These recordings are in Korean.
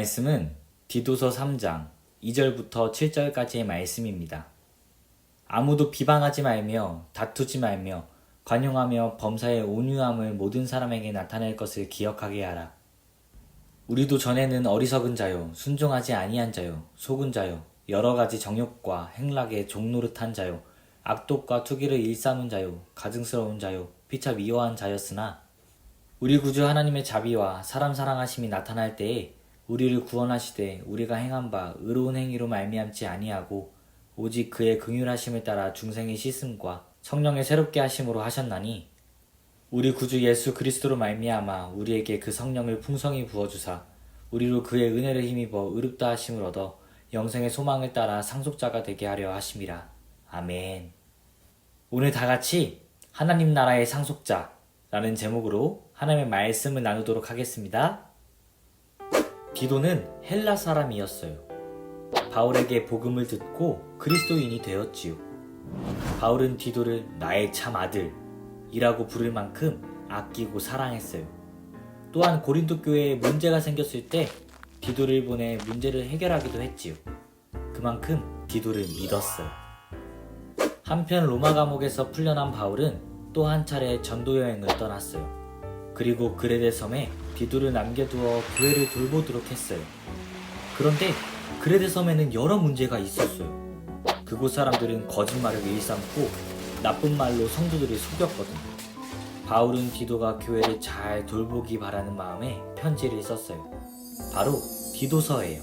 말씀은 디도서 3장 2절부터 7절까지의 말씀입니다. 아무도 비방하지 말며 다투지 말며 관용하며 범사의 온유함을 모든 사람에게 나타낼 것을 기억하게 하라. 우리도 전에는 어리석은 자요, 순종하지 아니한 자요, 속은 자요, 여러 가지 정욕과 행락에 종노릇한 자요, 악독과 투기를 일삼은 자요, 가증스러운 자요, 피차 미워한 자였으나 우리 구주 하나님의 자비와 사람 사랑하심이 나타날 때에 우리를 구원하시되 우리가 행한 바 의로운 행위로 말미암지 아니하고 오직 그의 긍휼하심을 따라 중생의 씻음과 성령의 새롭게 하심으로 하셨나니 우리 구주 예수 그리스도로 말미암아 우리에게 그 성령을 풍성히 부어주사 우리로 그의 은혜를 힘입어 의롭다 하심을 얻어 영생의 소망을 따라 상속자가 되게 하려 하심이라. 아멘. 오늘 다같이 하나님 나라의 상속자라는 제목으로 하나님의 말씀을 나누도록 하겠습니다. 디도는 헬라 사람이었어요. 바울에게 복음을 듣고 그리스도인이 되었지요. 바울은 디도를 나의 참 아들이라고 부를 만큼 아끼고 사랑했어요. 또한 고린도 교회에 문제가 생겼을 때 디도를 보내 문제를 해결하기도 했지요. 그만큼 디도를 믿었어요. 한편 로마 감옥에서 풀려난 바울은 또 한 차례 전도 여행을 떠났어요. 그리고 그레데 섬에 디도를 남겨두어 교회를 돌보도록 했어요. 그런데 그레데 섬에는 여러 문제가 있었어요. 그곳 사람들은 거짓말을 일삼고 나쁜 말로 성도들을 속였거든요. 바울은 디도가 교회를 잘 돌보기 바라는 마음에 편지를 썼어요. 바로 디도서예요.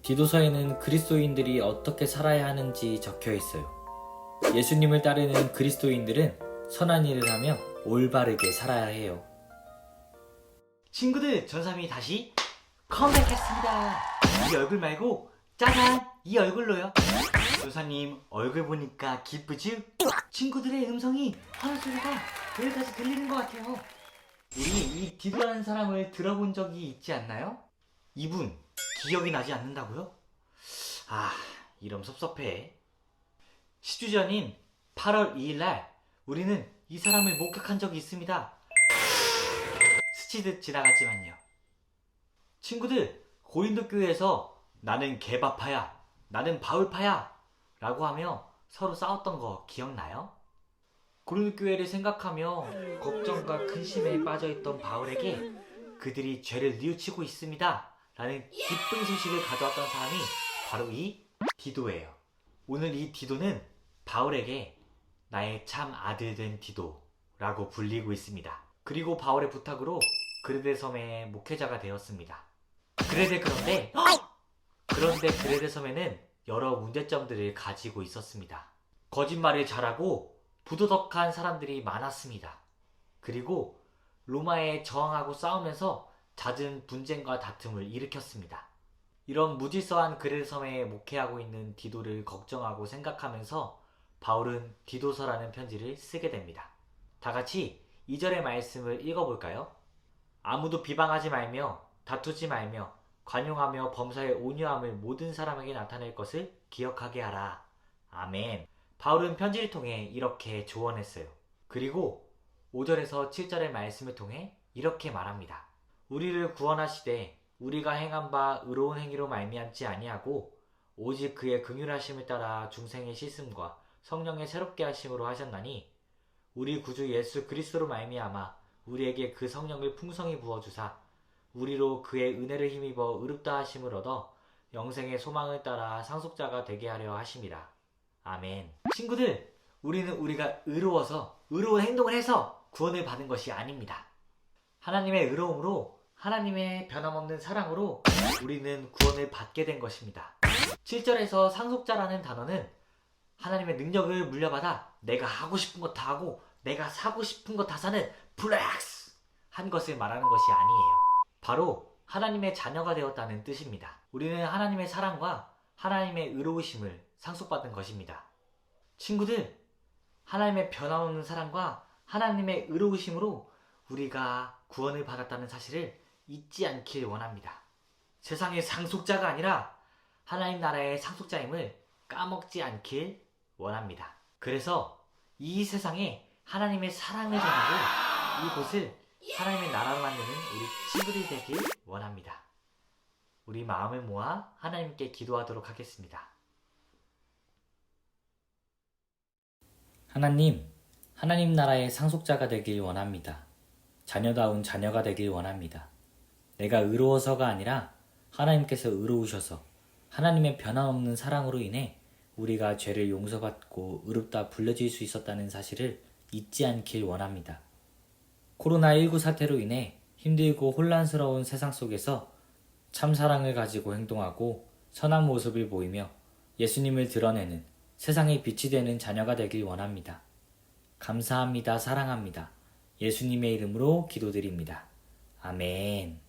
디도서에는 그리스도인들이 어떻게 살아야 하는지 적혀 있어요. 예수님을 따르는 그리스도인들은 선한 일을 하며 올바르게 살아야 해요. 친구들, 전삼이 다시 컴백했습니다. 이 얼굴 말고 짜잔! 이 얼굴로요. 조사님 얼굴 보니까 기쁘지? 친구들의 음성이 환호소리가 여기까지 들리는 것 같아요. 우리 이 디도라는 사람을 들어본 적이 있지 않나요? 이분 기억이 나지 않는다고요? 아, 이름 섭섭해. 10주 전인 8월 2일날 우리는 이 사람을 목격한 적이 있습니다. 스치듯 지나갔지만요. 친구들, 고린도 교회에서 나는 개바파야, 나는 바울파야 라고 하며 서로 싸웠던 거 기억나요? 고린도 교회를 생각하며 걱정과 근심에 빠져있던 바울에게 그들이 죄를 뉘우치고 있습니다 라는 기쁜 소식을 가져왔던 사람이 바로 이 디도예요. 오늘 이 디도는 바울에게 나의 참 아들 된 디도라고 불리고 있습니다. 그리고 바울의 부탁으로 그레데 섬의 목회자가 되었습니다. 그런데 그레데 섬에는 여러 문제점들을 가지고 있었습니다. 거짓말을 잘하고 부도덕한 사람들이 많았습니다. 그리고 로마에 저항하고 싸우면서 잦은 분쟁과 다툼을 일으켰습니다. 이런 무질서한 그레데 섬에 목회하고 있는 디도를 걱정하고 생각하면서 바울은 디도서라는 편지를 쓰게 됩니다. 다같이 2절의 말씀을 읽어볼까요? 아무도 비방하지 말며 다투지 말며 관용하며 범사의 온유함을 모든 사람에게 나타낼 것을 기억하게 하라. 아멘. 바울은 편지를 통해 이렇게 조언했어요. 그리고 5절에서 7절의 말씀을 통해 이렇게 말합니다. 우리를 구원하시되 우리가 행한 바 의로운 행위로 말미암지 아니하고 오직 그의 긍휼하심을 따라 중생의 씻음과 성령의 새롭게 하심으로 하셨나니 우리 구주 예수 그리스도로 말미암아 우리에게 그 성령을 풍성히 부어주사 우리로 그의 은혜를 힘입어 의롭다 하심을 얻어 영생의 소망을 따라 상속자가 되게 하려 하심이라. 아멘. 친구들, 우리는 우리가 의로워서 의로운 행동을 해서 구원을 받은 것이 아닙니다. 하나님의 의로움으로 하나님의 변함없는 사랑으로 우리는 구원을 받게 된 것입니다. 7절에서 상속자라는 단어는 하나님의 능력을 물려받아 내가 하고 싶은 것 다 하고 내가 사고 싶은 것 다 사는 플렉스 한 것을 말하는 것이 아니에요. 바로 하나님의 자녀가 되었다는 뜻입니다. 우리는 하나님의 사랑과 하나님의 의로우심을 상속받은 것입니다. 친구들, 하나님의 변함없는 사랑과 하나님의 의로우심으로 우리가 구원을 받았다는 사실을 잊지 않길 원합니다. 세상의 상속자가 아니라 하나님 나라의 상속자임을 까먹지 않길 원합니다. 그래서 이 세상에 하나님의 사랑을 전하고 이곳을 하나님의 나라로 만드는 우리 친구들이 되길 원합니다. 우리 마음을 모아 하나님께 기도하도록 하겠습니다. 하나님 나라의 상속자가 되길 원합니다. 자녀다운 자녀가 되길 원합니다. 내가 의로워서가 아니라 하나님께서 의로우셔서 하나님의 변함없는 사랑으로 인해 우리가 죄를 용서받고 의롭다 불려질 수 있었다는 사실을 잊지 않길 원합니다. 코로나19 사태로 인해 힘들고 혼란스러운 세상 속에서 참 사랑을 가지고 행동하고 선한 모습을 보이며 예수님을 드러내는 세상의 빛이 되는 자녀가 되길 원합니다. 감사합니다. 사랑합니다. 예수님의 이름으로 기도드립니다. 아멘.